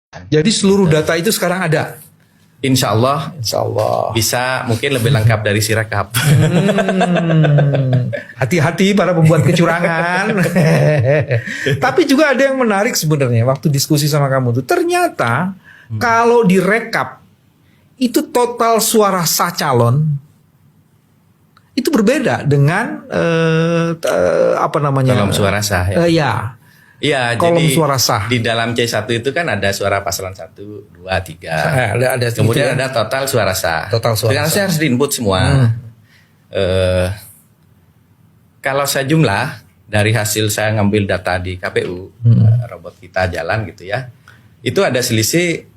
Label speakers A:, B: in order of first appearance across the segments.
A: Jadi seluruh data itu sekarang ada.
B: Insya Allah bisa mungkin lebih lengkap dari Sirekap.
A: Hati-hati para pembuat kecurangan. Tapi juga ada yang menarik sebenarnya waktu diskusi sama kamu tuh. Ternyata kalau direkap itu total suara sah calon itu berbeda dengan apa namanya?
B: Kolom suara sah. Ya. Iya,
A: kolom
B: jadi
A: suara sah.
B: Di dalam C1 itu kan ada suara paslon 1, 2, 3.
A: Ada
B: Kemudian ada total suara sah.
A: Total suara
B: Dengan
A: sah.
B: harus diinput semua. Kalau saya jumlah dari hasil saya ngambil data di KPU, robot kita jalan gitu ya. Itu ada selisih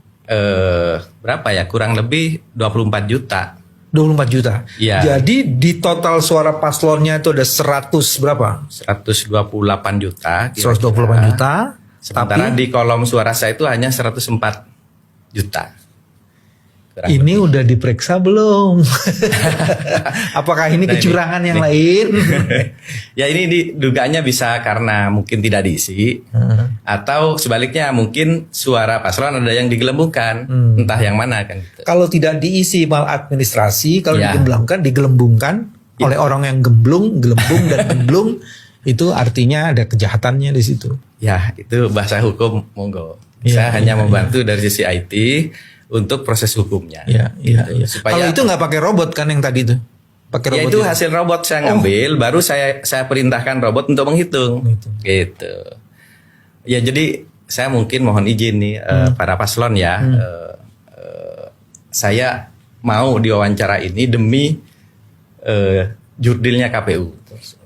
B: berapa ya? Kurang lebih 24 juta.
A: 24 juta.
B: Iya.
A: Jadi di total suara paslonnya itu ada 100 berapa?
B: 128 juta.
A: 128 juta.
B: Sementara di kolom suara saya itu hanya 104 juta.
A: Ini udah diperiksa belum? Apakah ini kecurangan yang lain?
B: Ya ini dugaannya bisa karena mungkin tidak diisi, atau sebaliknya mungkin suara paslon ada yang digelembungkan, entah yang mana kan. Gitu.
A: Kalau tidak diisi maladministrasi, kalau
B: Ya.
A: digelembungkan oleh orang yang gelembung dan gemblung, itu artinya ada kejahatannya di situ.
B: Ya itu bahasa hukum, monggo.
A: Ya,
B: Saya hanya membantu dari sisi IT untuk proses hukumnya.
A: Iya.
B: Supaya
A: Kalau itu nggak pakai robot kan yang tadi itu? Pakai
B: ya
A: robot
B: itu
A: juga?
B: hasil robot saya ngambil, baru saya perintahkan robot untuk menghitung. Gitu. Ya jadi saya mungkin mohon izin nih para paslon ya, saya mau diwawancara ini demi jurdilnya KPU.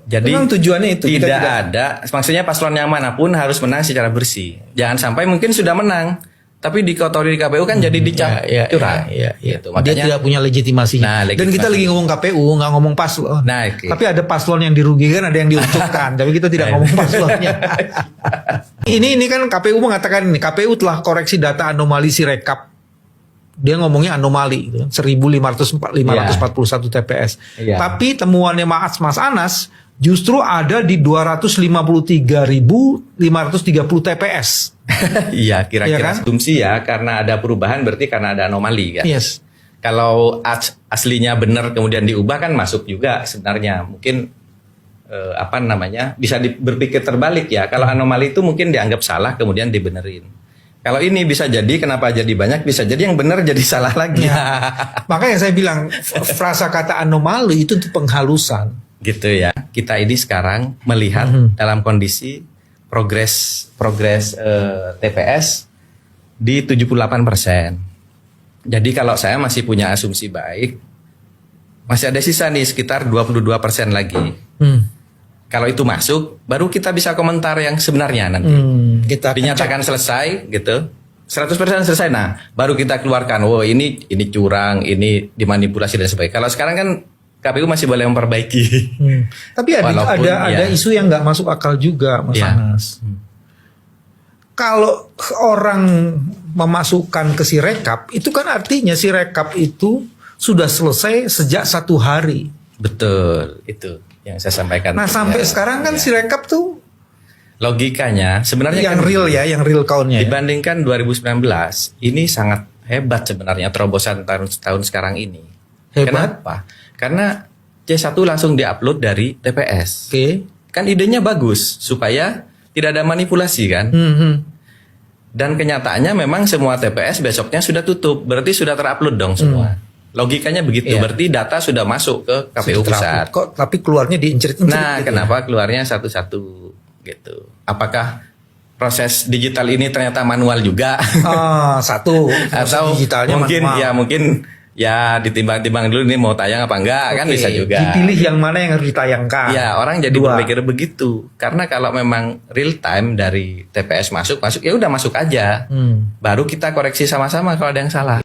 B: Jadi
A: memang tujuannya itu
B: tidak ada, maksudnya paslon yang manapun harus menang secara bersih. Jangan sampai mungkin sudah menang, tapi dikotori di KPU kan jadi dicap curang. Gitu.
A: Dia
B: Makanya
A: tidak punya legitimasi.
B: Nah,
A: Dan kita lagi ngomong KPU, nggak ngomong paslon.
B: Nah, oke.
A: Tapi ada paslon yang dirugikan, ada yang diuntungkan. Tapi kita tidak ngomong paslonnya. ini kan KPU mengatakan ini, KPU telah koreksi data anomali Sirekap. Dia ngomongnya anomali, gitu, 1.541 TPS.
B: Iya.
A: Tapi temuannya Mas Anas justru ada di 253.530 TPS.
B: Iya, kira-kira
A: Iya kan?
B: asumsi ya, karena ada perubahan berarti karena ada anomali kan.
A: Yes.
B: Kalau aslinya benar kemudian diubah kan masuk juga sebenarnya. Mungkin apa namanya? Bisa berpikir terbalik ya. Kalau anomali itu mungkin dianggap salah kemudian dibenerin. Kalau ini bisa jadi kenapa jadi banyak, bisa jadi yang benar jadi salah lagi.
A: Ya. Makanya saya bilang frasa kata anomali itu untuk penghalusan.
B: Gitu ya. Kita ini sekarang melihat dalam kondisi progres TPS di 78%. Jadi kalau saya masih punya asumsi baik, masih ada sisa nih sekitar 22% lagi. Kalau itu masuk, baru kita bisa komentar yang sebenarnya nanti.
A: Kita
B: Dinyatakan selesai gitu. 100% selesai. Nah, baru kita keluarkan, oh ini curang, ini dimanipulasi dan sebagainya. Kalau sekarang kan KPU masih boleh memperbaiki.
A: Tapi ada isu yang nggak masuk akal juga, Mas Anas. Kalau orang memasukkan ke Sirekap, itu kan artinya Sirekap itu sudah selesai sejak 1 hari.
B: Betul, itu yang saya sampaikan.
A: Nah, sampai sekarang kan Sirekap tuh
B: logikanya sebenarnya
A: yang
B: kan
A: real ya, yang real count-nya.
B: Dibandingkan 2019, ini sangat hebat sebenarnya terobosan tahun sekarang ini.
A: Hebat?
B: Kenapa? Karena C1 langsung diupload dari TPS.
A: Oke.
B: Kan idenya bagus supaya tidak ada manipulasi kan. Dan kenyataannya memang semua TPS besoknya sudah tutup, berarti sudah terupload dong semua. Logikanya begitu, berarti data sudah masuk ke KPU pusat.
A: Kok tapi keluarnya diincrit-incrit.
B: Nah,
A: gitu
B: kenapa keluarnya satu-satu gitu? Apakah proses digital ini ternyata manual juga?
A: Satu.
B: Atau
A: digitalnya
B: mungkin ditimbang-timbang dulu nih mau tayang apa enggak, kan bisa juga.
A: Dipilih yang mana yang harus ditayangkan.
B: Ya, orang jadi berpikir begitu. Karena kalau memang real time dari TPS masuk ya udah masuk aja. Baru kita koreksi sama-sama kalau ada yang salah.